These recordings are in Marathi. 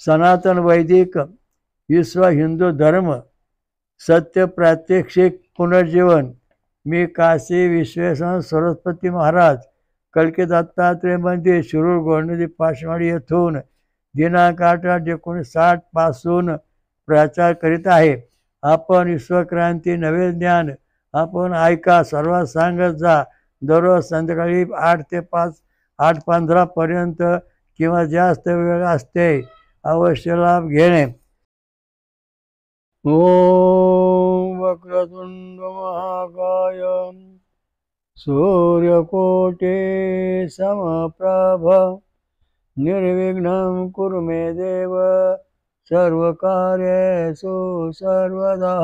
सनातन वैदिक विश्व हिंदू धर्म सत्य प्रात्यक्षिक पुनर्जीवन। मी काशी विश्वेश्वर सरस्वती महाराज कलकी दत्तात्रय मंदिर शिरूर गोंडदी पाचवाडी येथून दिनांक 8/8/1960 पासून प्रचार करीत आहे। आपण विश्वक्रांती नवे ज्ञान आपण ऐका, सर्वात सांगत जा। दररोज संध्याकाळी 8 ते 5 8:15 पर्यंत किंवा जास्त वेळ असते। अवश्य लाभ घेणे। ओम वक्रतुंड महाकाय सूर्यकोटि समप्रभ निर्विघ्नं कुरु मे देव सर्वकार्येषु सर्वदा।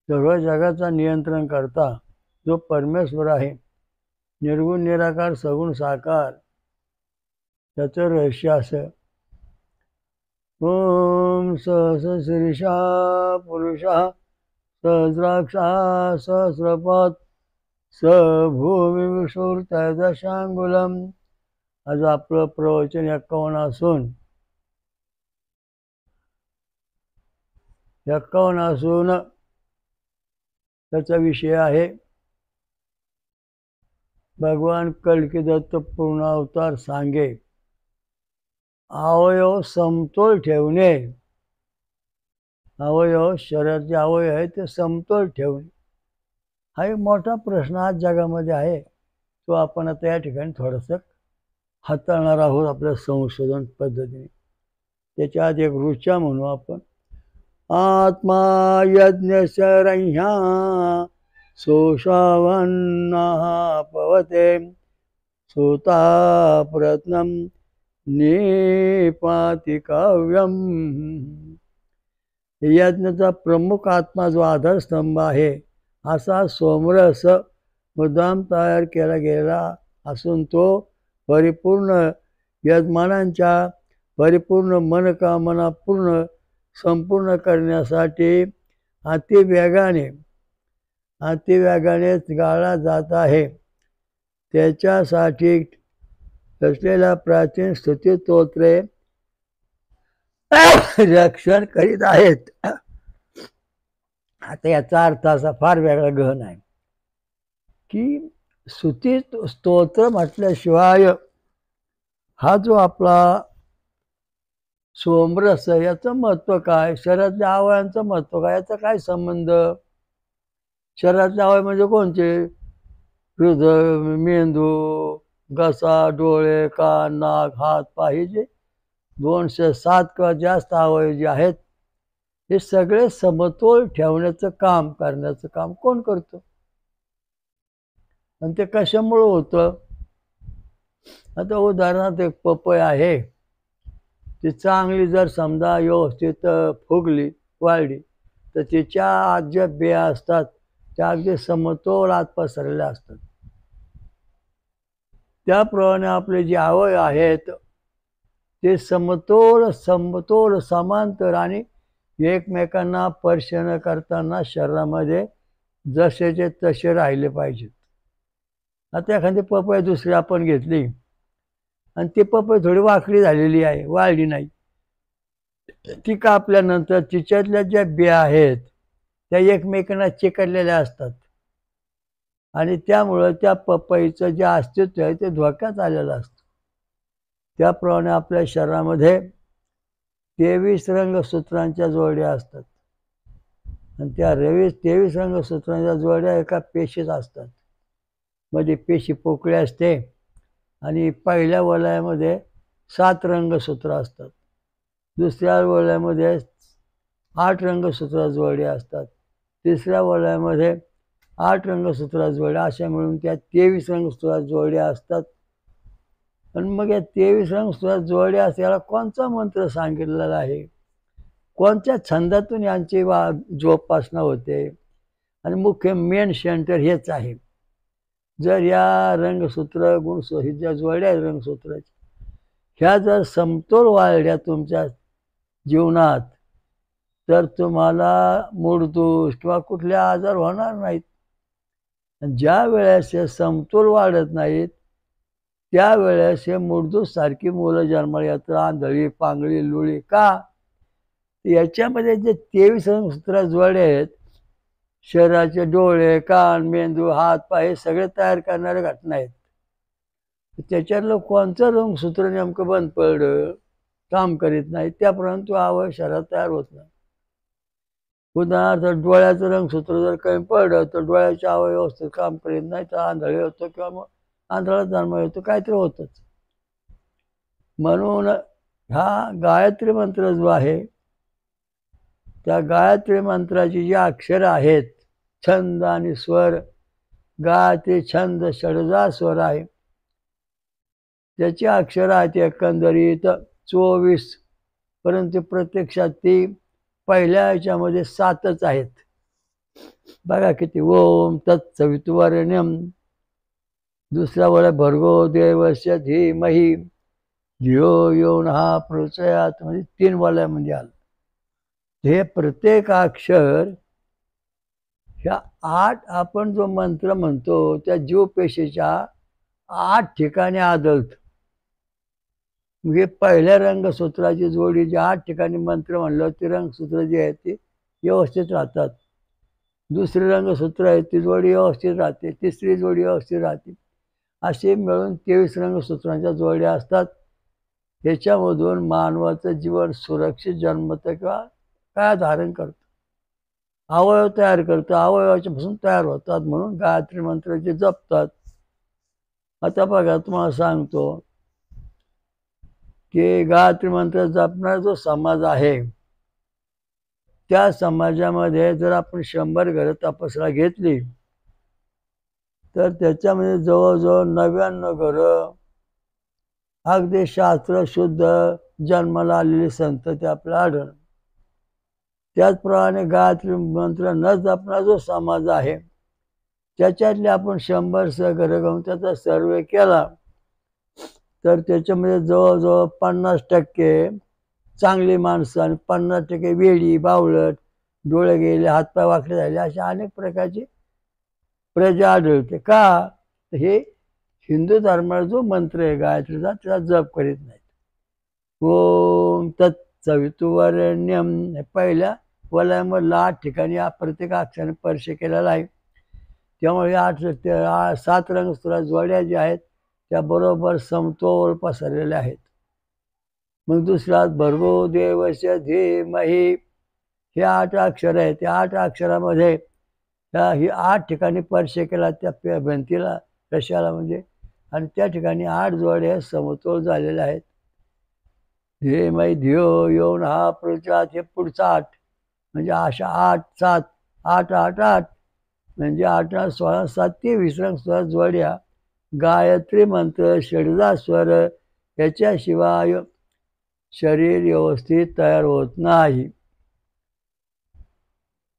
सर्व जगाचा नियंत्रण करता जो परमेश्वर आहे, निर्गुण निराकार सगुण साकार, त्याचं रहस्य असं। ओम सहस्रशीर्षा पुरुषः सहस्राक्षा सहस्रपाद स भूमी विषुर्तदशांगुलम। आज आपलं प्रवचन 51 असून त्याचा विषय आहे भगवान कल्की दत्त पूर्ण अवतार सांगे अवयव समतोल ठेवणे। अवयव शरीराचे अवयव आहे ते समतोल ठेवणे हा एक मोठा प्रश्न आज जगामध्ये आहे। तो आपण आता या ठिकाणी थोडंसं हाताळणार आहोत आपल्या संशोधन पद्धतीने। त्याच्या आधी एक ऋचा म्हणू आपण। आत्मा यज्ञशरह्या सोषावन्नः पवते सुता प्रत्नं निपाति काव्यम। यज्ञाचा प्रमुख आत्मा जो आधारस्तंभ आहे असा सोमरस मुद्दाम तयार केला गेला असून तो परिपूर्ण यजमानांच्या परिपूर्ण मनोकामना पूर्ण संपूर्ण करण्यासाठी अतिवेगाने गाळला जात आहे। त्याच्यासाठी रचलेल्या प्राचीन स्तुती स्तोत्रे रक्षण करीत आहेत। आता याचा अर्थ असा फार वेगळा गहन आहे की स्तुती स्तोत्र म्हटल्याशिवाय हा जो आपला सोमरस याचं महत्व काय, शरीरातल्या अवयवांचं महत्व काय, याचा काय संबंध। शरीरातले अवयव म्हणजे कोणते? हृदय, मेंदू, घसा, डोळे, कान, नाक, हात, पाय, जे 207 किंवा जास्त अवयव जे आहेत हे सगळे समतोल ठेवण्याचं काम करण्याचं काम कोण करतो आणि ते कशामुळे होतं। आता उदाहरणार्थ एक पपई आहे, ती चांगली जर समजा व्यवस्थित फुगली वाढली तर तिच्या आत ज्या बिया असतात त्या अगदी समतोल आत पसरलेल्या असतात। त्याप्रमाणे आपले जे अवयव आहेत ते समतोल समांतर आणि एकमेकांना स्पर्श न करताना शरीरामध्ये जसेचे तसे राहिले पाहिजेत। आता एखादी पपई दुसरी आपण घेतली आणि ती पपई थोडी वाकडी झालेली आहे, वाळली नाही, ती कापल्यानंतर तिच्यातल्या ज्या बिया आहेत त्या एकमेकांना चिकटलेल्या असतात आणि त्यामुळं त्या पपईचं जे अस्तित्व आहे ते धोक्यात आलेलं असतं। त्याप्रमाणे आपल्या शरीरामध्ये 23 रंगसूत्रांच्या जोड्या असतात आणि त्या 23 रंगसूत्रांच्या जोड्या एका पेशीत असतात। मध्ये पेशी पोकळी असते आणि पहिल्या वलयामध्ये 7 रंगसूत्र असतात, दुसऱ्या वलयामध्ये 8 रंगसूत्र जोड्या असतात, तिसऱ्या वलयामध्ये 8 रंगसूत्र जोड्या, अशा मिळून त्या 23 रंगसूत्र जोड्या असतात। आणि मग या 23 रंगसूत्र जोड्या असतात याला कोणता मंत्र सांगितलेला आहे, कोणत्या छंदातून यांची जोपासना होते आणि मुख्य मेन सेंटर हेच आहे। जर या रंगसूत्र गुणसूत्र जोड्या रंगसूत्राच्या ह्या जर समतोल वाढल्या तुमच्या जीवनात तर तुम्हाला मूळदोष किंवा कुठले आजार होणार नाहीत। ज्या वेळेस हे समतोल वाढत नाहीत त्यावेळेस हे मूर्धूत सारखी मुलं जन्माला येतात, आंधळी पांगळी लुळी. का? याच्यामध्ये जे 23 रंगसूत्र जोडे आहेत, शरीराचे डोळे, कान, मेंदू, हात, पाय हे सगळे तयार करणाऱ्या घटना आहेत. त्याच्यातलं कोणतं रंगसूत्र नेमकं बंद पडलं, काम करीत नाही, त्याप्रमाणे तो अवयव शरीरात तयार होत नाही. उदाहरणार्थ डोळ्याचं रंगसूत्र जर कमी पडलं तर डोळ्याचे अवयव व्यवस्थित काम करीत नाही, तर आंधळे होतो किंवा मग आंधळा जन्म येतो, काहीतरी होतच. म्हणून हा गायत्री मंत्र जो आहे, त्या गायत्री मंत्राची जी अक्षर आहेत, छंद आणि स्वर, गायत्री छंद षडजा स्वर आहे, त्याची अक्षर आहेत एकंदरीत 24, परंतु प्रत्यक्षात ती पहिल्या याच्यामध्ये 7च आहेत. बघा किती. ओम तत्सवितुर्वरेण्यम, दुसरा वळ भर्गो देवस्य धीमहि धियो यो नः प्रचोदयात्, म्हणजे 3 वलयामध्ये आलं. हे प्रत्येक अक्षर ह्या 8 आपण जो मंत्र म्हणतो त्या जीवपेशीच्या 8 ठिकाणी आदळत. म्हणजे पहिल्या रंगसूत्राची जोडी जी 8 ठिकाणी मंत्र म्हणलं, ती रंगसूत्र जी आहेत ती व्यवस्थित राहतात. दुसरी रंगसूत्र आहे ती जोडी व्यवस्थित राहते, तिसरी जोडी व्यवस्थित राहते. असे मिळून 23 रंगसूत्रांच्या जोड्या असतात. त्याच्यामधून मानवाचं जीवन सुरक्षित जन्मतं किंवा काय धारण करतं, अवयव तयार करतं, अवयवाच्या पासून तयार होतात. म्हणून गायत्री मंत्राचे जपतात. आता बघा, तुम्हाला सांगतो की गायत्री मंत्र जपणारा जो समाज आहे, त्या समाजामध्ये जर आपण 100 घरं तपासायला घेतली तर त्याच्यामध्ये जवळजवळ 99 घरं अगदी शास्त्र शुद्ध जन्माला आलेली संतती आपल्याला आढळतात. त्याचप्रमाणे गायत्री मंत्र न जपणारा जो समाज आहे, त्याच्यातले आपण 100 घरं घेऊन त्याचा सर्वे केला तर त्याच्यामध्ये जवळजवळ 50% चांगली माणसं आणि 50% वेडी, बावळट, डोळे गेले, हातपाय वाकडे झाले, अशा अनेक प्रकारची प्रजा आढळते. का? हे हिंदू धर्माचा जो मंत्र आहे गायत्रीचा, त्याचा जप करीत नाहीत. ओम तत्सवितुर्वरेण्यम, हे पहिल्या वलयामधल्या 8 ठिकाणी प्रत्येक अक्षराने स्पर्श केलेला आहे. त्यामुळे 7 रंगसूत्र जोड्या ज्या आहेत त्या बरोबर समतोल पसरलेल्या आहेत. मग दुसरा भर्गो देवस्य धीमहि, हे 8 अक्षर आहेत. त्या 8 अक्षरामध्ये ही 8 ठिकाणी स्पर्श केला त्या भिंतीला, कशाला म्हणजे, आणि त्या ठिकाणी 8 जोड्या समतोल झालेल्या आहेत. धीमहि धियो यो नः प्रचोदयात्, हे पुढचा 8 म्हणजे अशा 8 7 8 8 8 म्हणजे 8 8 16 7 23 रंगसूत्र जोड्या गायत्री मंत्र षडजा स्वर याच्याशिवाय शरीर व्यवस्थित तयार होत नाही.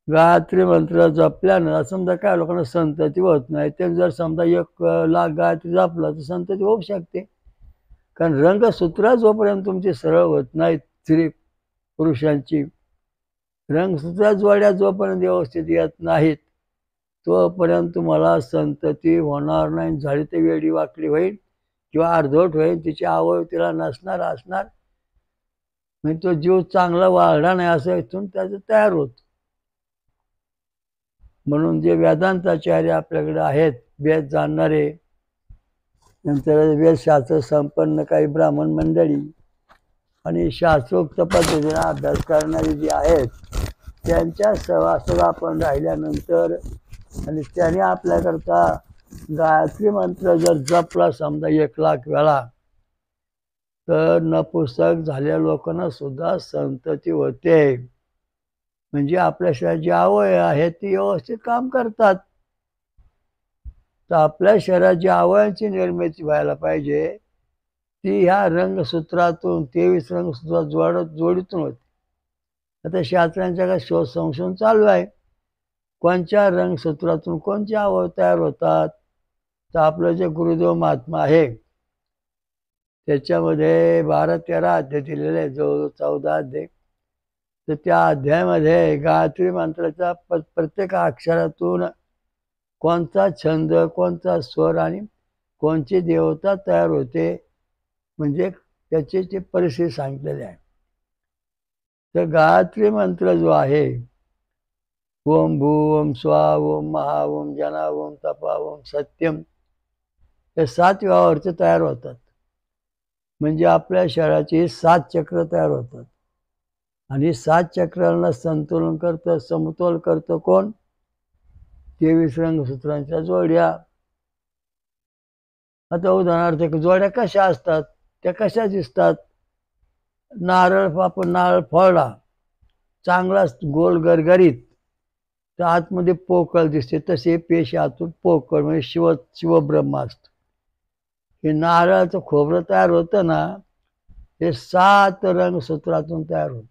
गायत्री मंत्र जपल्यानं समजा काय लोकांना संतती होत नाही, ते जर समजा 1 लाख गायत्री जपलं तर संतती होऊ शकते. कारण रंगसूत्र जोपर्यंत तुमची सरळ होत नाहीत, स्त्री पुरुषांची रंगसूत्र जोड्या जोपर्यंत व्यवस्थित येत नाहीत, तोपर्यंत तुम्हाला संतती होणार नाही. झाली तर वेडी वाकडी होईल किंवा अर्धवट होईल, तिचे अवयव तिला नसणार असणार, म्हणजे तो जीव चांगला वाढला नाही असं इथून त्याचं तयार होत. म्हणून जे वेदांताचार्य आपल्याकडे आहेत, वेद जाणणारे, नंतर वेदशास्त्र संपन्न काही ब्राह्मण मंडळी आणि शास्त्रोक्त पद्धतीने अभ्यास करणारी जी आहेत, त्यांच्या सहवासात आपण राहिल्यानंतर आणि त्याने आपल्याकरता गायत्री मंत्र जर जपला समजा 1 लाख वेळा, तर नपुंसक झालेल्या लोकांना सुद्धा संतती होते. म्हणजे आपल्या शरीरात जे अवयव आहेत ती व्यवस्थित काम करतात. तर आपल्या शरीरात जी अवयवांची निर्मिती व्हायला पाहिजे ती ह्या रंगसूत्रातून 23 रंगसूत्रात जोडीतून होते. आता शास्त्रांच्या काय शोध संशोधन चालू आहे, कोणत्या रंगसूत्रातून कोणते अवयव तयार होतात. तर आपलं जे गुरुदेव महात्मा आहे त्याच्यामध्ये 12-13 अध्याय दिलेले आहे, जवळजवळ 14 अध्याय. तर त्या अध्यायामध्ये गायत्री मंत्राच्या प्रत्येक अक्षरातून कोणता छंद, कोणता स्वर आणि कोणची देवता तयार होते, म्हणजे त्याची ते परिस्थिती सांगितलेली आहे. तर गायत्री मंत्र जो आहे, ओम भू ओम स्वा ओम महा ओम जना ओम तपा ओम सत्यम, हे 7 व्यावरचे तयार होतात. म्हणजे आपल्या शरीराची 7 चक्र तयार होतात. आणि 7 चक्रांना संतुलन करतं, समतोल करतं कोण? 23 रंगसूत्रांच्या जोड्या. आता उदाहरणार्थ जोड्या कशा असतात, त्या कशा दिसतात? आपण नारळ फोडला, चांगला गोल गरगरीत, तर आतमध्ये पोकळ दिसते. तसे पेशी आतून पोकळ, म्हणजे शिवब्रह्म असतं. हे नारळाचं खोबरं तयार होतं ना, हे 7 रंगसूत्रातून तयार होतं.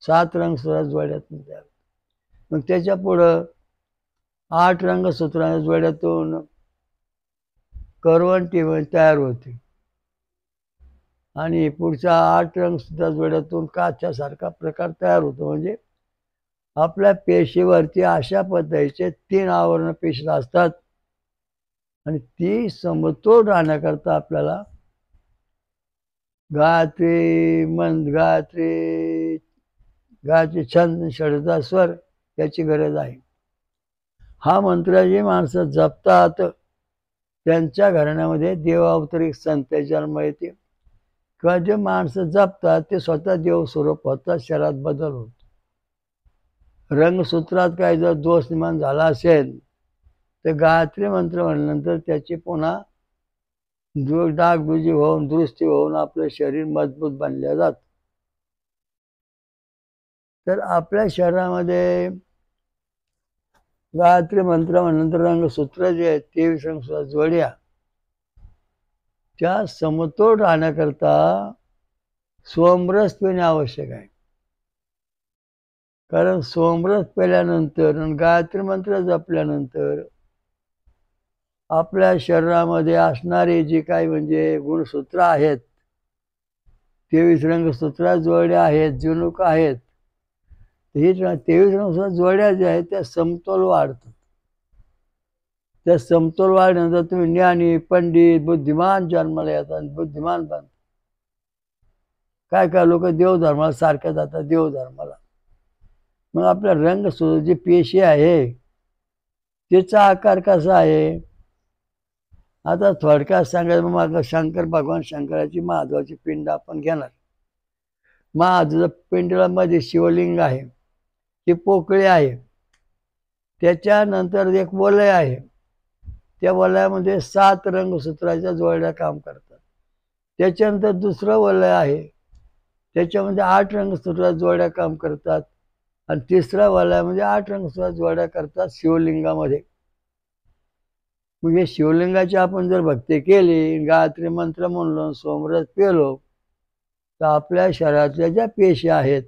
7 रंगसूत्राच्या जोड्यातून तयार होतं. मग त्याच्या पुढं 8 रंगसूत्रांच्या जोड्यातून करवंटी तयार होते. आणि पुढच्या 8 रंगसूत्राच्या जोड्यातून काच्यासारखा प्रकार तयार होतो. म्हणजे आपल्या पेशीवरती अशा पद्धतीचे 3 आवरण पेशी असतात. आणि ती समतोल राहण्याकरता आपल्याला गायत्री छंद षडचा स्वर याची गरज आहे. हा मंत्र जे माणसं जपतात, त्यांच्या घराण्यामध्ये देवावतरिक संत जन्म येते. किंवा जे माणसं जपतात ते स्वतः देव स्वरूप होतात, शरीरात बदल होतो. रंगसूत्रात काही जर दोष निर्माण झाला असेल, तर गायत्री मंत्र म्हणल्यानंतर त्याची पुन्हा डागडुजी होऊन, दुरुस्ती होऊन आपलं शरीर मजबूत बनले जात. तर आपल्या शरीरामध्ये गायत्री मंत्र म्हणल्यानंतर रंगसूत्र जे आहेत, 23 रंगसूत्र जोड्या, त्या समतोल राहण्याकरता सोमरस पिणे आवश्यक आहे. कारण सोमरस पिल्यानंतर आणि गायत्री मंत्र जपल्यानंतर आपल्या शरीरामध्ये असणारे जे काही म्हणजे गुणसूत्र आहेत, 23 रंगसूत्र जोड्या आहेत, जनुक आहेत, ही 23 रंगसूत्र जोड्या ज्या आहेत त्या समतोल वाढतात. त्या समतोल वाढल्यानंतर तुम्ही ज्ञानी, पंडित, बुद्धिमान जन्माला येतात, बुद्धिमान बनतात. काय काय लोक देवधर्माला सारखे जातात, देवधर्माला. मग आपल्या रंगसूत्र जी पेशी आहे त्याचा आकार कसा आहे? आता थोडक्यात सांगायचं, मग शंकर भगवान शंकराची महादेवाची पिंड आपण घेणार. महादेवाच्या पिंडीला मध्ये शिवलिंग आहे, ती पोकळी आहे. त्याच्यानंतर एक वलय आहे, त्या वलयामध्ये 7 रंगसूत्राच्या जोड्या काम करतात. त्याच्यानंतर दुसरं वलय आहे, त्याच्यामध्ये 8 रंगसूत्राच्या जोड्या काम करतात. आणि तिसऱ्या वलयामध्ये 8 रंगसूत्राच्या जोड्या करतात शिवलिंगामध्ये. म्हणजे शिवलिंगाची आपण जर भक्ती केली, गायत्री मंत्र म्हणलो, सोमरस पेलो, तर आपल्या शरीरातल्या ज्या पेशी आहेत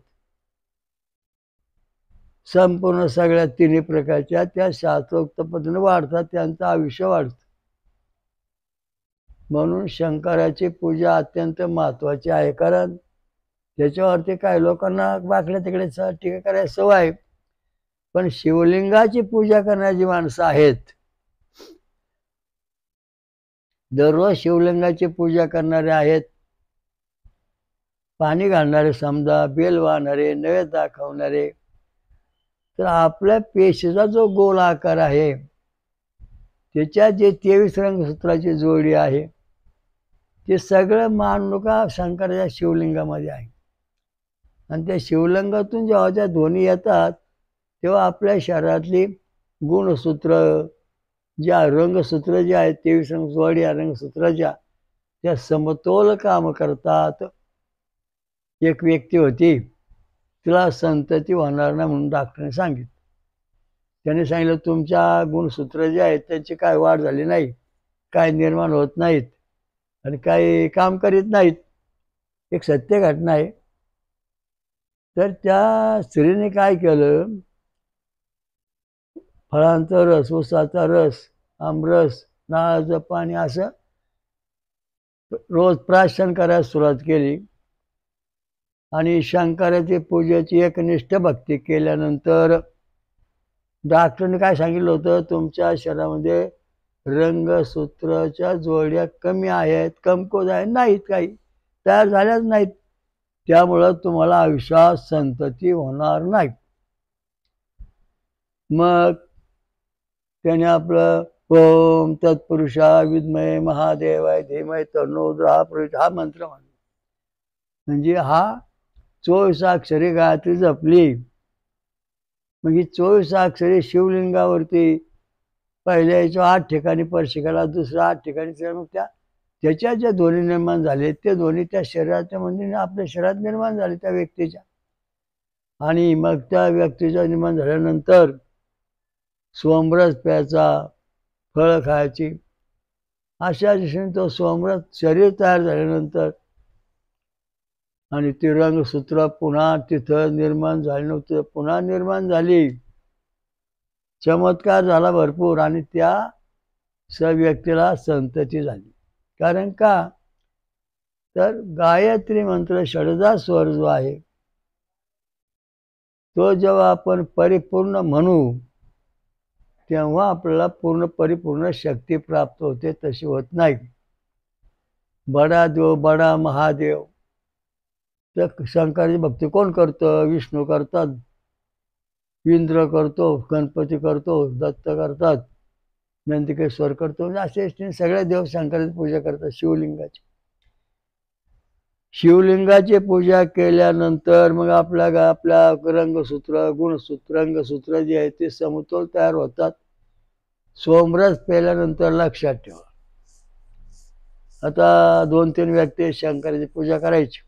संपूर्ण सगळ्या 3 प्रकारच्या, त्या शास्त्रोक्त पद्धतीने वाढतात, त्यांचं आयुष्य वाढतं. म्हणून शंकराची पूजा अत्यंत महत्वाची आहे. कारण त्याच्यावरती काही लोकांना वाकड्या तिकडे टीका करायची सवय आहे. पण शिवलिंगाची पूजा करणारी माणसं आहेत, दररोज शिवलिंगाची पूजा करणारे आहेत, पाणी घालणारे, समजा बेल वाहणारे, नैवेद्य दाखवणारे, तर आपल्या पेशीचा जो गोल आकार आहे त्याच्यात जे 23 रंगसूत्राची जोडी आहे ते सगळं मांडणुका शंकराच्या शिवलिंगामध्ये आहे. आणि त्या शिवलिंगातून जेव्हा त्या ध्वनी येतात तेव्हा आपल्या शरीरातली गुणसूत्र, ज्या रंगसूत्र जे आहेत 23 जोड्या रंगसूत्राच्या, त्या समतोल काम करतात. एक व्यक्ती होती, तिला संतती होणार नाही म्हणून डॉक्टरने सांगितलं. त्याने सांगितलं तुमच्या गुणसूत्र जे आहेत त्यांची काय वाढ झाली नाही, काय निर्माण होत नाहीत आणि काही काम करीत नाहीत. एक सत्य घटना आहे. तर त्या स्त्रीने काय केलं, फळांचा रस, ऊसाचा रस, आमरस, नारळाचं पाणी असं रोज प्राशन करायला सुरुवात केली. आणि शंकराची पूजेची एकनिष्ठ भक्ती केल्यानंतर डॉक्टरने काय सांगितलं होतं, तुमच्या शरीरामध्ये रंगसूत्राच्या जोड्या कमी आहेत, कमकुवत आहेत, नाहीत, काही तयार झाल्याच नाहीत. त्यामुळं तुम्हाला आयुष्यात संतती होणार नाही. मग त्याने आपलं ओम तत्पुरुषा विद्महे महादेवाय धीमहि तन्नो प्रचोदयात् हा मंत्र म्हणला. म्हणजे हा 24 अक्षरी गायत्री जपली. मग ही 24 अक्षरी शिवलिंगावरती पहिल्या याच्या 8 ठिकाणी स्पर्शिकाला, दुसऱ्या 8 ठिकाणी, मग त्याच्या ज्या ध्वनी निर्माण झाले ते ध्वनी त्या शरीराच्या म्हणजे आपल्या शरीरात निर्माण झाले त्या व्यक्तीच्या. आणि मग त्या व्यक्तीच्या निर्माण झाल्यानंतर सोमरस प्यायचा, फळं खायची. अशा दिशेने तो सोमरस शरीर तयार झाल्यानंतर आणि ती रंगसूत्र पुन्हा तिथं निर्माण झाली नव्हती, पुन्हा निर्माण झाली. चमत्कार झाला भरपूर आणि त्या व्यक्तीला संतती झाली. कारण का तर गायत्री मंत्र षडजा स्वर जो आहे तो जेव्हा आपण परिपूर्ण म्हणू तेव्हा आपल्याला पूर्ण परिपूर्ण शक्ती प्राप्त होते, तशी होत नाही. बडा देव बडा महादेव, तर शंकराची भक्ती कोण करतं? विष्णू करतात, इंद्र करतो, गणपती करतो, दत्त करतात, नंदिकेश्वर करतो, म्हणजे असे सगळे देव शंकराची पूजा करतात. शिवलिंगाची पूजा केल्यानंतर मग आपल्या रंगसूत्र, गुणसूत्र, रंगसूत्र जे आहे ते समतोल तयार होतात. सोमरस प्यायल्यानंतर लक्षात ठेवा, आता 2-3 व्यक्ती शंकराची पूजा करायची.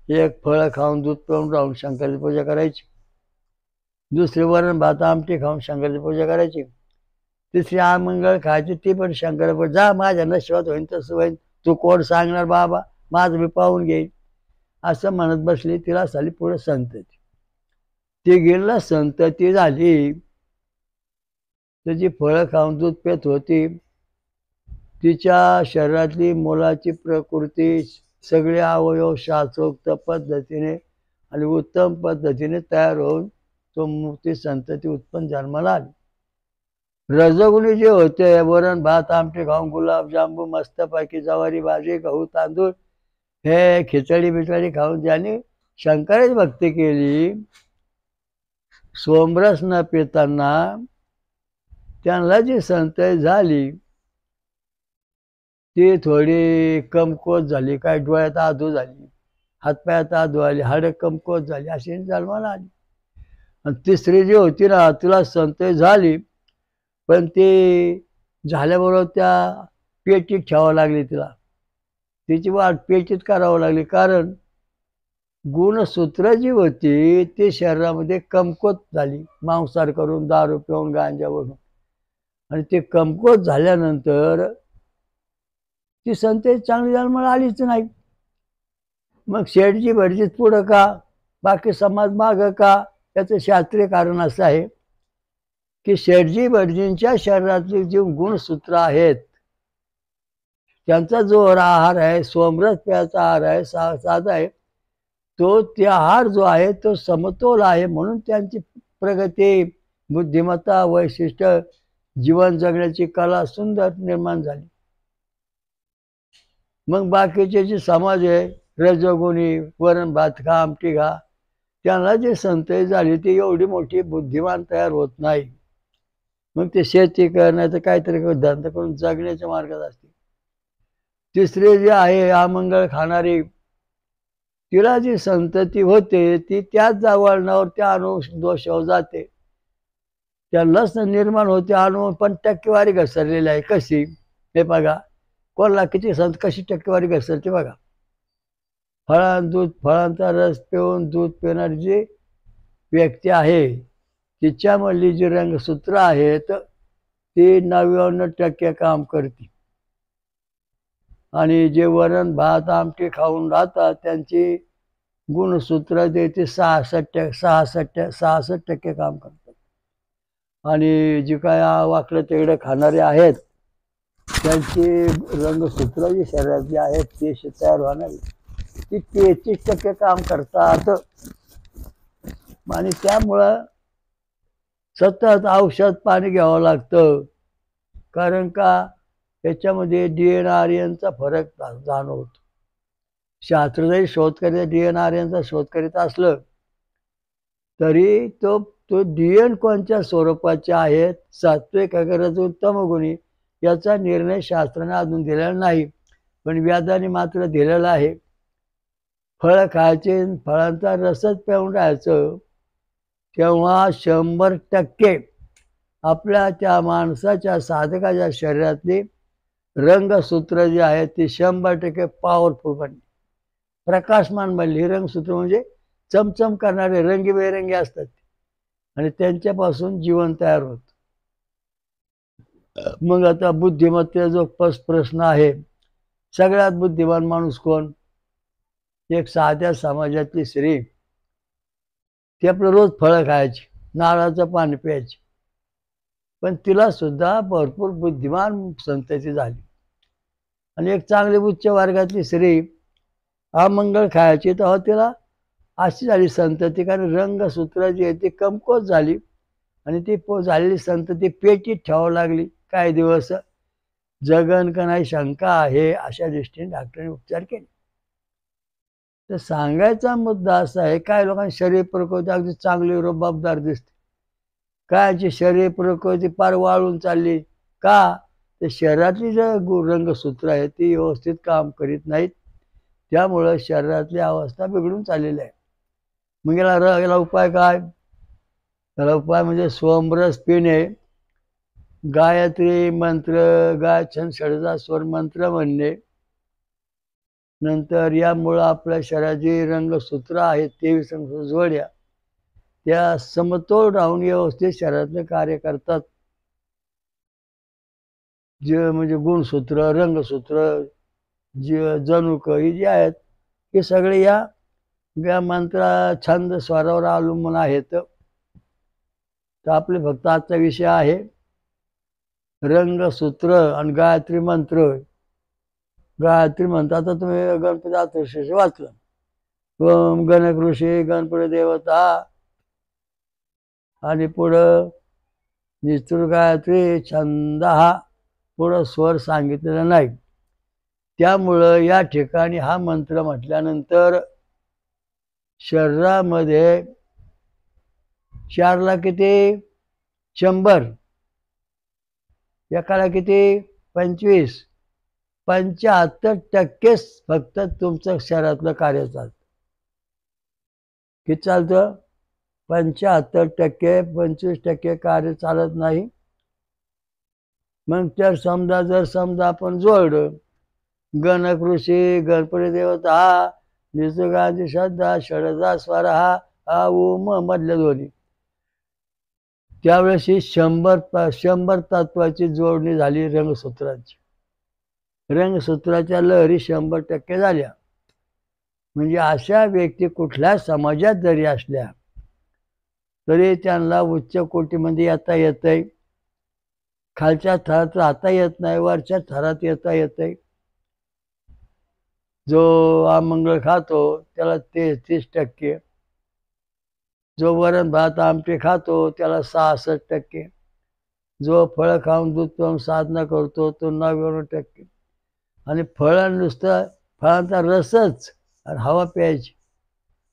एक फळ खाऊन दूध पिऊन राहून शंकराची पूजा करायची. दुसरी वरण भात आमटी खाऊन शंकराची पूजा करायची. तिसरी आमंगळ खायची, ती पण शंकराची पूजा. जा माझ्या नशिबात होईन तसं होईन, तू कोण सांगणार बाबा, माझं मी पाहून घेईन, असं म्हणत बसली. तिला झाली पुढे संतती. ती गेला संतती झाली. त्याची फळं खाऊन दूध पेत होती. तिच्या शरीरातली मुलाची प्रकृती, सगळे अवयव शास्त्रोक्त पद्धतीने आणि उत्तम पद्धतीने तयार होऊन ती संतती उत्पन्न जन्माला आली. रजगुणी जे होते, वरण भात आमटे खाऊन, गुलाबजांबू मस्तपैकी, ज्वारी भाजी, गहू तांदूळ, हे खिचडी बिचडी खाऊन ज्यांनी शंकराची भक्ती केली, सोमरस न पिताना त्यांना जी संतती झाली ती थोडी कमकुवत झाली. काय डोळ्यात आधू झाली, हातपायात आधू आली, हाडं कमकुवत झाली, अशी जन्माला आली. आणि तिसरी जी होती ना, तिला संतती झाली, पण ती झाल्याबरोबर त्या पेटीत ठेवावं लागली. तिची वाट पेटीत करावं लागली. कारण गुणसूत्र जी होती ती शरीरामध्ये कमकुवत झाली, मांसाहार करून, दारू पिऊन, गांजावरून. आणि ते कमकुवत झाल्यानंतर ती संतती चांगली जन्माला आलीच नाही. मग शेठजी भटजीत पुढं का, बाकी समाज मागं का? याचं शास्त्रीय कारण असं आहे की शेठजी भटजींच्या शरीरातली जी गुणसूत्र आहेत त्यांचा जो आहार आहे, सोमरस प्यायचा आहार आहे, साधा आहे, तो आहार जो आहे तो समतोल आहे. म्हणून त्यांची प्रगती, बुद्धिमत्ता, वैशिष्ट्य, जीवन जगण्याची कला सुंदर निर्माण झाली. मग बाकीचे जे समाज आहे, रजोगुणी, वरण भात खा आमटी खा, त्यांना जी संतती झाली ती एवढी मोठी बुद्धिमान तयार होत नाही. मग ते शेती करण्याचं काहीतरी धंदा करून जगण्याच्या मार्गात असते. तिसरे जे आहे आमंगळ खाणारी, तिला जी संतती होते ती त्याच वळणावर त्या दोषावर जाते, त्यांनाच निर्माण होते. अणु पण टक्केवारी घसरलेली आहे. कशी? हे बघा, कोणाला किती कशी टक्केवारी घसरते बघा. फळांचा रस पिऊन दूध पिणारी जी व्यक्ती आहे तिच्यामधली जी रंगसूत्र आहेत ती 99% काम करते. आणि जे वरण भात आमटी खाऊन राहतात त्यांची गुणसूत्र ते 66% काम करतात. आणि जे काय वाकडं तिकडे खाणारे आहेत त्यांची रंगसूत्र जी शरीरातली आहेत ती तयार होणारी ती 33% काम करतात. आणि त्यामुळं सतत औषध पाणी घ्यावं लागतं. कारण का त्याच्यामध्ये DNA-RNAचा फरक जाणवतो. शास्त्र जरी शोध करीत DNA-RNAचा शोध करीत असलं तरी तो DNA कोणत्या स्वरूपाचे आहेत, सात्विक का रजोगुणी तमोगुणी, याचा निर्णय शास्त्राने अजून दिलेला नाही. पण वेदाने मात्र दिलेला आहे. फळं खायचे, फळांचा रसच पिऊन राहायचं, तेव्हा 100% आपल्या त्या माणसाच्या साधकाच्या शरीरातली रंगसूत्र जी आहेत ती 100% पॉवरफुल बनली, प्रकाशमान बनली. ही रंगसूत्र म्हणजे चमचम करणारे रंगीबेरंगी असतात आणि त्यांच्यापासून जीवन तयार होत. मग आता बुद्धिमत्तेचा जो प्रश्न आहे, सगळ्यात बुद्धिमान माणूस कोण? एक साध्या समाजातली स्त्री, ती आपलं रोज फळं खायची, नारळाचं पाणी प्यायची, पण तिला सुद्धा भरपूर बुद्धिमान संतती झाली. आणि एक चांगली उच्च वर्गातली स्त्री अमंगळ खायची, तेव्हा तिला अशी झाली संतती, कारण रंगसूत्र जी आहे ती कमकुवत झाली आणि ती झालेली संतती पेटीत ठेवावं लागली. काही दिवस जगन का नाही शंका आहे, अशा दृष्टीने डॉक्टरने उपचार केले. तर सांगायचा मुद्दा असा आहे, काय लोकांची शरीर प्रकृती अगदी चांगली रुबाबदार दिसते, कायची शरीर प्रकृती फार वाळून चालली. का? ते शरीरातली जे रंगसूत्र आहे ती व्यवस्थित काम करीत नाहीत, त्यामुळं शरीरातली अवस्था बिघडून चाललेली आहे. मग याला उपाय काय? त्याला उपाय म्हणजे सोमरस पिणे, गायत्री मंत्र, गायछंद षडजास्वर मंत्र म्हणणे, नंतर यामुळं आपल्या शरीराची रंगसूत्र आहेत 23 जोड्या, त्या समतोल राहून व्यवस्थित शरीरातले कार्य करतात. जे म्हणजे गुणसूत्र, रंगसूत्र, जनुक ही जी आहेत, हे सगळे या मंत्र छंद स्वरावर अवलंबून आहेत. तर आपले फक्त आजचा विषय आहे रंगसूत्र आणि गायत्री मंत्र. गायत्री मंत्र आता तुम्ही गणपती आतर्षी वाचलं, ओम गणकृषी गणपती देवता, आणि पुढं निस्तुर गायत्री छंद, हा पुढं स्वर सांगितलेला नाही. त्यामुळं या ठिकाणी हा मंत्र म्हटल्यानंतर शरीरामध्ये 4 ला किती 100, एकाला किती 25, 75% फक्त तुमचं शरीरातलं कार्य चालतं. किती चालतं? 75%, 25% कार्य चालत नाही. मग जर समजा आपण जोडलं गणकृषी गणपती देवता, हा निसर्गाची श्रद्धा, षडजा स्वर, हा ओम मधल्या दोन्ही, त्यावेळेस ही 100 तत्वाची जोडणी झाली रंगसूत्रांची. रंगसूत्राच्या लहरी 100% झाल्या. म्हणजे अशा व्यक्ती कुठल्या समाजात जरी असल्या तरी त्यांना उच्च कोटीमध्ये येता येतंय, खालच्या थरात राहता येत नाही, वरच्या थरात येता येतंय. जो अमंगळ खातो त्याला 33%, जो वरण भात आमटी खातो त्याला 66%, जो फळं खाऊन दूध पिऊन साधना करतो तो 99%, आणि नुसतं फळांचा रसच आणि हवा प्यायची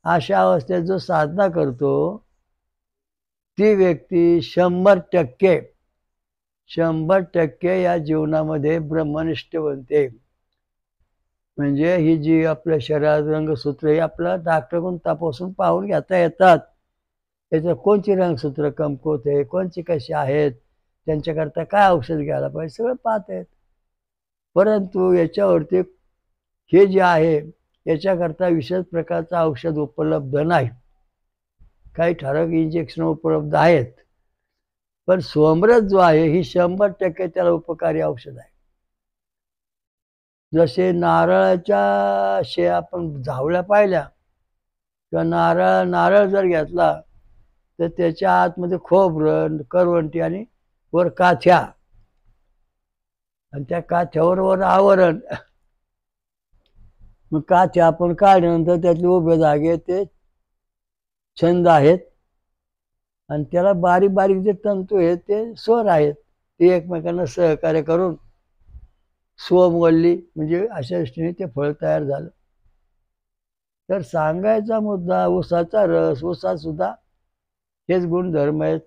अशा अवस्थेत जो साधना करतो ती व्यक्ती 100% या जीवनामध्ये ब्रह्मनिष्ठ बनते. म्हणजे ही जी आपल्या शरीरात रंगसूत्र ही आपल्याला डॉक्टरकडून तपासून पाहून घेता येतात. त्याचं कोणची रंगसूत्र कमकुवत आहे, कोणची कशी आहेत, त्यांच्याकरता काय औषध घ्यायला पाहिजे, सगळं पाहता येत. परंतु याच्यावरती हे जे आहे याच्याकरता विशेष प्रकारचं औषध उपलब्ध नाही. काही ठराविक इंजेक्शन उपलब्ध आहेत, पण सोमरस जो आहे ही 100% त्याला उपकारी औषध आहे. जसे नारळाच्या आपण झावळ्या पाहिल्या, किंवा नारळ जर घेतला तर त्याच्या आतमध्ये खोबरं, करवंटी आणि वर काथ्या, आणि त्या काथ्यावर वर आवरण. मग काथ्या आपण काढल्यानंतर त्यातले उभे धागे ते छंद आहेत, आणि त्याला बारीक बारीक जे तंतू आहेत ते स्वर आहेत. ते एकमेकांना सहकार्य करून सोमवल्ली म्हणजे अशा दृष्टीने ते फळ तयार झालं. तर सांगायचा मुद्दा ऊसाचा रस, ऊसात सुद्धा हेच गुणधर्म आहेत.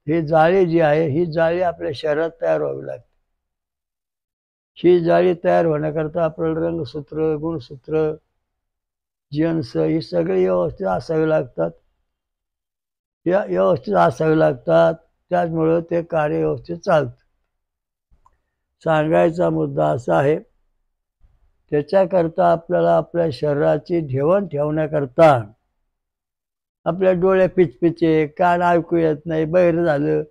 ही जाळी जी आहे, ही जाळी आपल्या शरीरात तयार व्हावी लागते. ही जाळी तयार होण्याकरता आपल्याला रंगसूत्र, गुणसूत्र, जीन्स ही सगळी व्यवस्थित असावी लागतात. या व्यवस्थित असावी लागतात. त्याचमुळं ते कार्य व्यवस्थित चालतं. सांगायचा मुद्दा असा आहे, त्याच्याकरता आपल्याला आपल्या शरीराची ठेवण ठेवण्याकरता आपल्या डोळे पिचपिचे, कान ऐकू येत नाही, बहिरं झालं,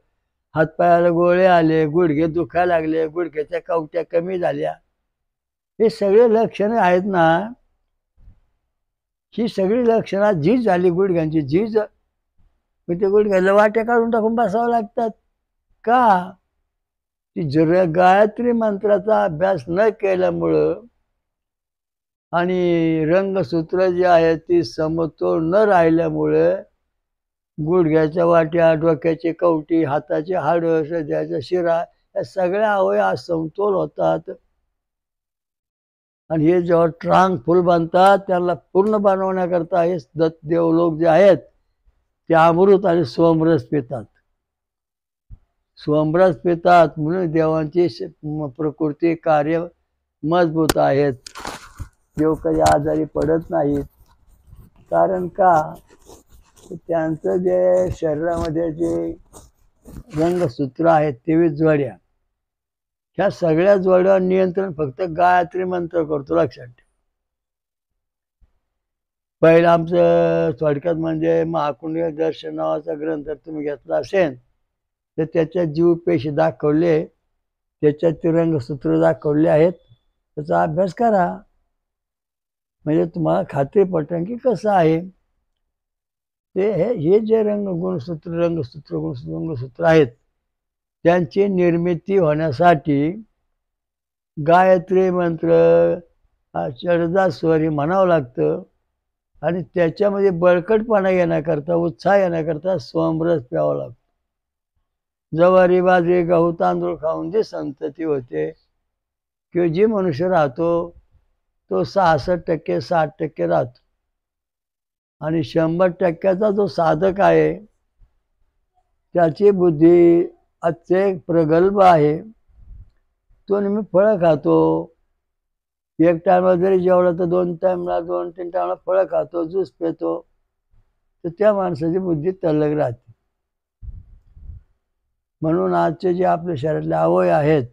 हातपायाला गोळे आले, गुडघे दुखायला लागले, गुडघ्याच्या कवट्या कमी झाल्या, हे सगळे लक्षणं आहेत ना, ही सगळी लक्षणं झीज झाली गुडघ्यांची, झीज. मग ते गुडघ्याला वाट्या काढून टाकून बसावं लागतात. का? की जर गायत्री मंत्राचा अभ्यास न केल्यामुळं आणि रंगसूत्र जी आहेत ती समतोल न राहिल्यामुळे गुडघ्याच्या वाट्या, डोक्याची कवटी, हाताची हाडं, हृदयाच्या शिरा या सगळ्या अवयव असमतोल होतात. आणि हे जेव्हा ट्रांग फुल बांधतात त्यांना पूर्ण बनवण्याकरता हे दत्तदेव लोक जे आहेत ते अमृत आणि सोमरस पितात. सोमरस पितात म्हणून देवांची प्रकृती कार्य मजबूत आहेत. देव काही आजारी पडत नाहीत. कारण का? त्यांचं जे शरीरामध्ये जे रंगसूत्र आहेत 23 जोड्या, ह्या सगळ्या जोड्यावर नियंत्रण फक्त गायत्री मंत्र करतो. लक्षात ठेवा. पहिलं आमचं थोडक्यात म्हणजे महाकुंड दर्शन नावाचा ग्रंथ तुम्ही घेतला असेल तर त्याच्यात जीव पेशी दाखवले, त्याच्यात ते रंगसूत्र दाखवले आहेत. त्याचा अभ्यास करा म्हणजे तुम्हाला खात्री पटेल की कसं आहे ते. हे जे गुणसूत्र रंगसूत्र आहेत त्यांची निर्मिती होण्यासाठी गायत्री मंत्र षडजास्वरी म्हणावं लागतं. आणि त्याच्यामध्ये बळकटपणा येण्याकरता, उत्साह येण्याकरता सोमरस प्यावा लागतो. ज्वारी, बाजरी, गहू, तांदूळ खाऊन जी संतती होते किंवा जी मनुष्य राहतो तो 66% 60% राहतो. आणि 100% जो साधक आहे त्याची बुद्धी अत्यंत प्रगल्भ आहे. तो नेहमी फळं खातो. एक टायमाला जरी जेवला तर 2 टायमाला 2-3 टायमाला फळं खातो, ज्यूस पितो, तर त्या माणसाची बुद्धी तल्लख राहते. म्हणून आजचे जे आपल्या शरीरातले अवयव आहेत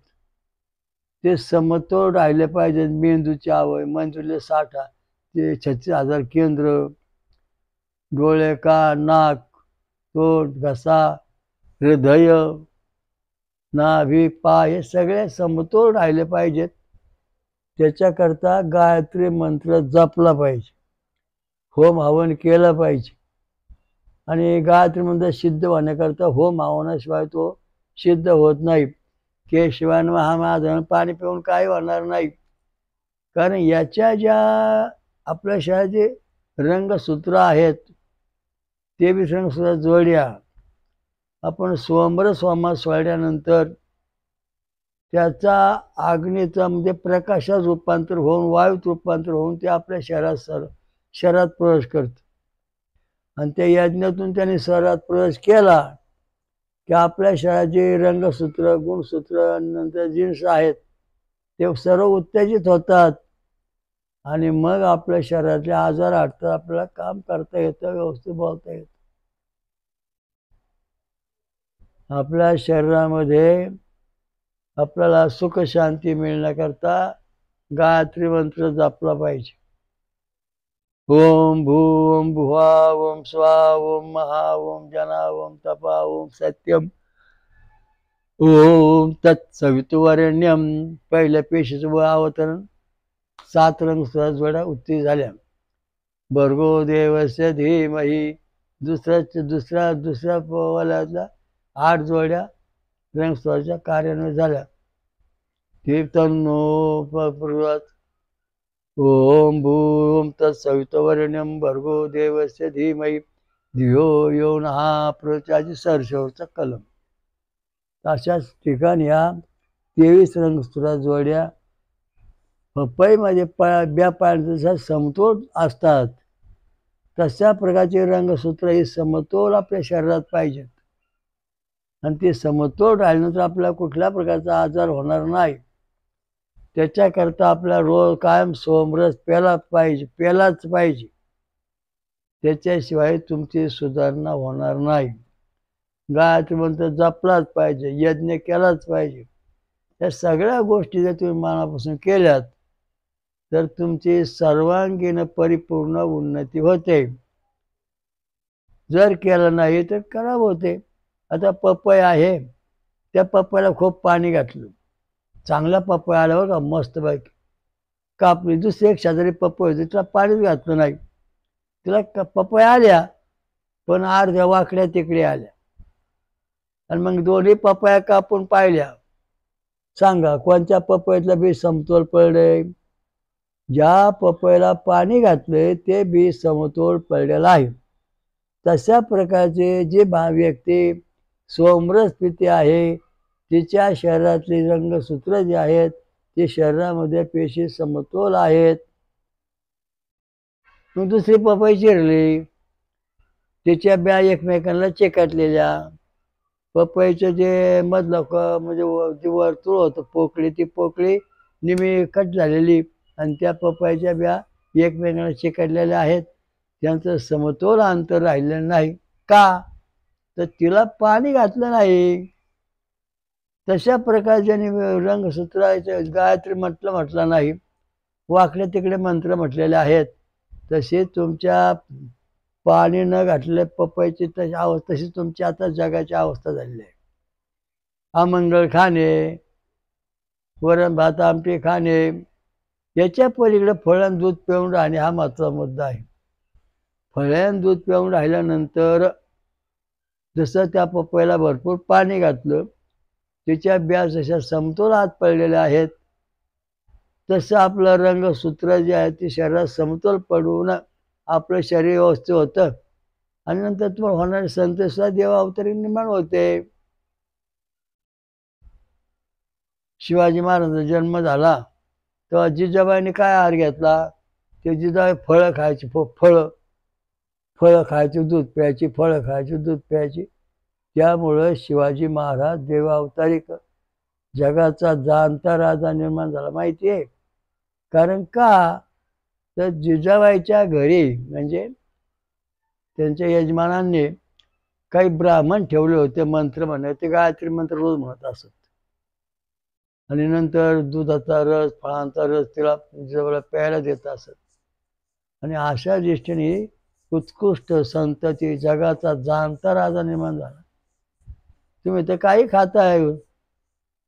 ते समतोल राहिले पाहिजेत. मेंदूचे अवयव, मेंदूले साठा, ते 36,000 केंद्र, डोळे, कान, नाक, तोंड, घसा, हृदय, नाभी, पाय हे सगळे समतोल राहिले पाहिजेत. त्याच्याकरता गायत्री मंत्र जपला पाहिजे, होम हवन केलं पाहिजे. आणि गायत्री मंत्र सिद्ध होण्याकरता होम हवनाशिवाय तो सिद्ध होत नाही. केशवाय महामाधवन पाणी पिऊन काही होणार नाही. कारण याच्या ज्या आपल्या शरीराचे रंगसूत्र आहेत ते बी रंगसूत्र जोड्या आपण सोमरस होमात सोडल्यानंतर त्याचा अग्नीचा म्हणजे प्रकाशात रूपांतर होऊन, वायूत रूपांतर होऊन ते आपल्या शरीरात प्रवेश करतं. आणि त्या यज्ञातून त्याने शरीरात प्रवेश केला की आपल्या शरीराचे रंगसूत्र, गुणसूत्र, नंतर जीन्स आहेत ते सर्व उत्तेजित होतात. आणि मग आपल्या शरीरातले आजार हटतात, आपल्याला काम करता येतं, व्यवस्थित बोलता येतं. आपल्या शरीरामध्ये आपल्याला सुख शांती मिळण्याकरता गायत्री मंत्र जपला पाहिजे. ओम भूम भुवा ओम स्वा ओम महा ओम जना ओम तपा ओम सत्यम ओम तत्सवितुवरेण्यम. पहिल्या पेशीचं अवतरण 7 रंगसूत्राच्या उत्ती झाल्या. भर्गो देवस्य धीमहि. दुसऱ्या वल्यातल्या 8 जोड्या रंगसूत्राच्या कार्यान्वित झाल्या. कीर्तनो पूर्वात ओम भूम तत्सवितुवरेण्यम भर्गो देवस्य धीमहि धियो यो नः प्रचोदयात्. सरशेवटचा कलम. अशाच ठिकाणी ह्या 23 रंगसूत्र जोड्या पपईमध्ये ब्या पाण्याचा समतोल असतात, तशा प्रकारचे रंगसूत्र ही समतोल आपल्या शरीरात पाहिजेत. आणि ते समतोल राहिल्यानंतर आपल्याला कुठल्या प्रकारचा आजार होणार नाही. त्याच्याकरता आपला रोज कायम सोमरस प्यालाच पाहिजे. त्याच्याशिवाय तुमची सुधारणा होणार नाही. गायत्री मंत्र जपलाच पाहिजे, यज्ञ केलाच पाहिजे. या सगळ्या गोष्टी जर तुम्ही मनापासून केल्यात तर तुमची सर्वांगीण परिपूर्ण उन्नती होते. जर केलं नाही तर खराब होते. आता पपई आहे, त्या पपईला खूप पाणी घातलं, चांगला पपई आला बघा मस्तपैकी, कापली. दुसरी एक शेजारी पपई होती, तिला पाणीच घातलं नाही. तिला पपई आल्या पण अर्ध्या वाकड्या तिकडे आल्या. आणि मग दोन्ही पपया कापून पाहिल्या. सांगा कोणत्या पपईतलं बी समतोल पडले? ज्या पपईला पाणी घातले ते बी समतोल पडलेलं आहे. तशा प्रकारचे जे व्यक्ती सोमरस पिते आहे, तिच्या शरीरातली रंगसूत्र जे आहेत ते शरीरामध्ये पेशी समतोल आहेत. मग दुसरी पपई चिरली, तिच्या ब्या एकमेकांना चिकटलेल्या. पपईचं जे मधलं म्हणजे जे वर्तुळ होतं पोकळी, ती पोकळी निमी कट झालेली आणि त्या पपईच्या ब्या एकमेकांना चिकटलेल्या आहेत. त्यांचं समतोल अंतर राहिलेलं नाही. का? तर तिला पाणी घातलं नाही. तशा प्रकारचे रंगसूत्राचे गायत्री म्हटलं नाही, वाकडे तिकडे मंत्र म्हटलेले आहेत. तसे तुमच्या पाणी न घातलेल्या पपईची तशी तुमची आता जगाची अवस्था झालेली आहे. अमंगळ खाणे, वरण भात आमटी खाणे, याच्या पलीकडे फळं दूध पिऊन राहणे हा महत्त्वाचा मुद्दा आहे. फळं दूध पिऊन राहिल्यानंतर जसं त्या पपईला भरपूर पाणी घातलं, तिच्या ब्या जशा समतोलात पडलेल्या आहेत, तसं आपलं रंगसूत्र जे आहे ते शरीरात समतोल पडून आपलं शरीर व्यवस्थित होतं. आणि नंतर तुम्हाला होणारे संतोषा देवा अवतरी निर्माण होते. शिवाजी महाराजांचा जन्म झाला तेव्हा जिजाबाईने काय आहार घेतला? ते जिजाबाई फळं खायची, फळं खायची, दूध प्यायची, फळं खायची, दूध प्यायची. त्यामुळं शिवाजी महाराज देवावतारिक जगाचा जाणता राजा निर्माण झाला. माहिती आहे? कारण का? तर जिजाबाईच्या घरी म्हणजे त्यांच्या यजमानांनी काही ब्राह्मण ठेवले होते, मंत्र म्हणत, ते गायत्री मंत्र रोज म्हणत असत. आणि नंतर दुधाचा रस, फळांचा रस तिला जवळ प्यायला देत असत. आणि अशा दृष्टीने उत्कृष्ट संतती जगाचा जाणता राजा निर्माण झाला. तुम्ही तर काही खाताय,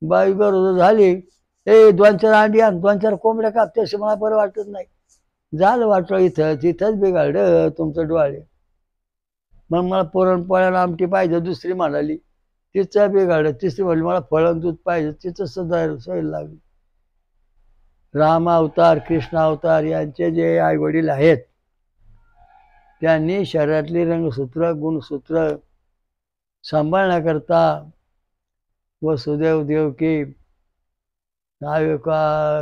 बाई गरज झाली, 2-4 अंडी आण, 2-4 कोंबड्या काप, तसे मला बरं वाटत नाही. झालं वाटलं इथंच बिघाडलं तुमचं डोळे. मग मला पुरणपोळ्याला आमटी पाहिजे, दुसरी म्हणाली, तिचं बिघाडलं. तिसरी म्हणली मला फळं दूध पाहिजे, तिचं सुद्धा सोय लागली. राम अवतार, कृष्ण अवतार यांचे जे आई वडील आहेत त्यांनी शरीरातली रंगसूत्र, गुणसूत्र सांभाळण्याकरता वसुदेव देवकी,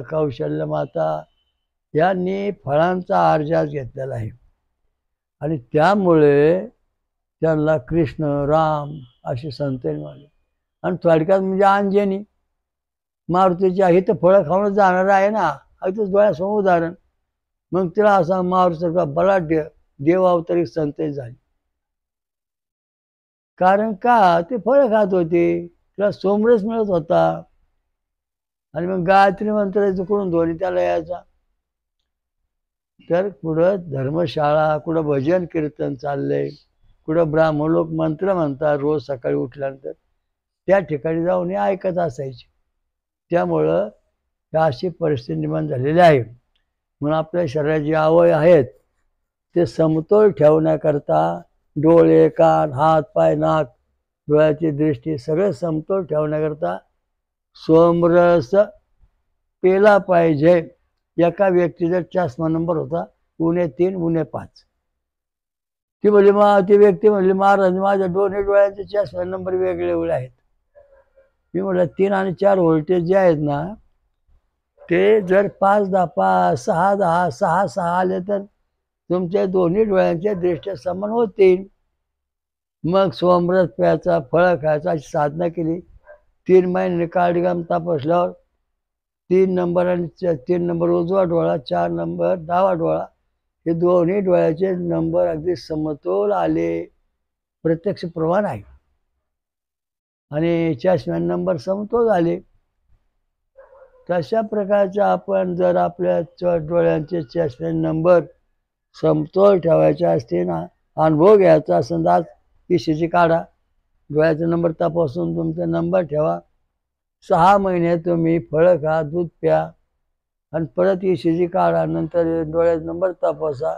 कौशल्य माता यांनी फळांचा आहार घेतलेला आहे. आणि त्यामुळे त्यांना कृष्ण, राम अशी संत मिळाली. आणि थोडक्यात म्हणजे अंजनी मारुतीची आहे तर फळं खाऊन जाणार आहे ना, अगदीच डोळ्यासमोर उदाहरण. मग तिला असा मारुतीचा बलाढ्य देवावतारिक संत झाली. कारण का? ते फळं खात होते, तिला सोमरस मिळत होता. आणि मग गायत्री मंत्र चुकून ध्वनी त्याला यायचा. तर कुठं धर्मशाळा, कुठं भजन कीर्तन चाललंय, कुठं ब्राह्मण लोक मंत्र म्हणतात रोज सकाळी उठल्यानंतर, त्या ठिकाणी जाऊन हे ऐकत असायचे. त्यामुळं अशी परिस्थिती निर्माण झालेली आहे. म्हणून आपल्या शरीराचे अवयव आहेत ते समतोल ठेवण्याकरता डोळे, कान, हात, पाय, नाक, डोळ्याची दृष्टी सगळे समतोल ठेवण्याकरता सोमरस पेला पाहिजे. एका व्यक्तीचा चष्मा नंबर होता 3 उणे 5. ती व्यक्ती म्हणली महाराज माझ्या दोन्ही डोळ्यांचे चष्मा नंबर वेगळे आहेत. मी म्हटलं 3 आणि 4 व्होल्टेज जे आहेत ना ते जर 5 10 5 6 10 6 6 आले तर तुमच्या दोन्ही डोळ्यांच्या दृष्ट्या समान होतील. मग सोमरस प्यायचा, फळं खायचा अशी साधना केली. 3 महिने काळीगाम तपासल्यावर 3 नंबर आणि 3 नंबर उजवा डोळा, 4 नंबर डावा डोळा हे दोन्ही डोळ्याचे नंबर अगदी समतोल आले. प्रत्यक्ष प्रमाण आहे. आणि चष्म्याचे नंबर समतोल आले. तशा प्रकारच्या आपण जर आपल्या डोळ्यांचे चष्म्याचे नंबर समतोल ठेवायचे असते ना, अनुभव घ्यायचा असेल आज ECG काढा, डोळ्याचा नंबर तपासून तुमचा नंबर ठेवा. 6 महिने तुम्ही फळं खा, दूध प्या आणि परत ECG काढा. नंतर डोळ्याचा नंबर तपासा.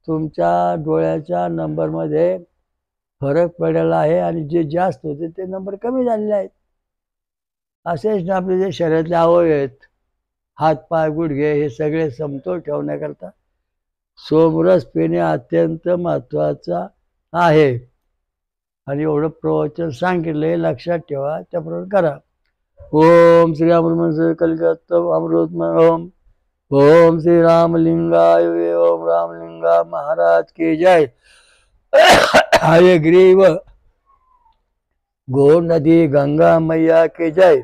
तुमच्या डोळ्याच्या नंबरमध्ये फरक पडलेला आहे आणि जे जास्त होते ते नंबर कमी झालेले आहेत. असेच आपले जे शरीरातले अवयव आहेत, हात पाय गुडघे हे सगळे समतोल ठेवण्याकरता सोमरस पिणे अत्यंत महत्त्वाचा आहे. आणि एवढं प्रवचन सांगितलंय, लक्षात ठेवा, त्याप्रमाणे करा. ओम श्री राम कलिकत्तम अमृतमय ओम. ओम श्री रामलिंगाय ओम रामलिंगा महाराज की जय. हयग्रीव गो नदी गंगा मैया की जय.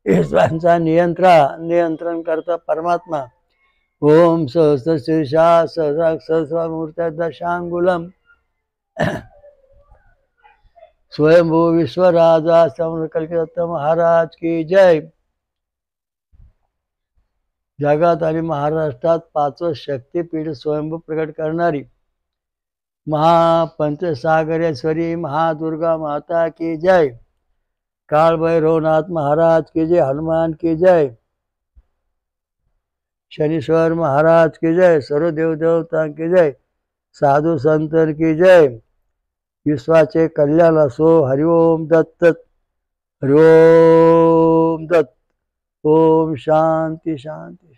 ईश्वरांचा नियंत्रण करता परमात्मा. ओम सहस्रशीर्षा सहस्रमूर्त्या दशांगुलम स्वयंभू विश्वराजा कलिकत्त महाराज की जय. जगात आणि महाराष्ट्रात 5 शक्तिपीठ स्वयंभू प्रकट करणारी महापंचसागरेश्वरी महादुर्गा माता की जय. काल भैरवनाथ महाराज की जय. हनुमान की जय. शनीश्वर महाराज की जय. सर्व देवदेवता की जय. साधू संतन की जय. विश्वाचे कल्याण असो. हरिओम दत्त. हरिओम दत्त. ओम शांती शांती.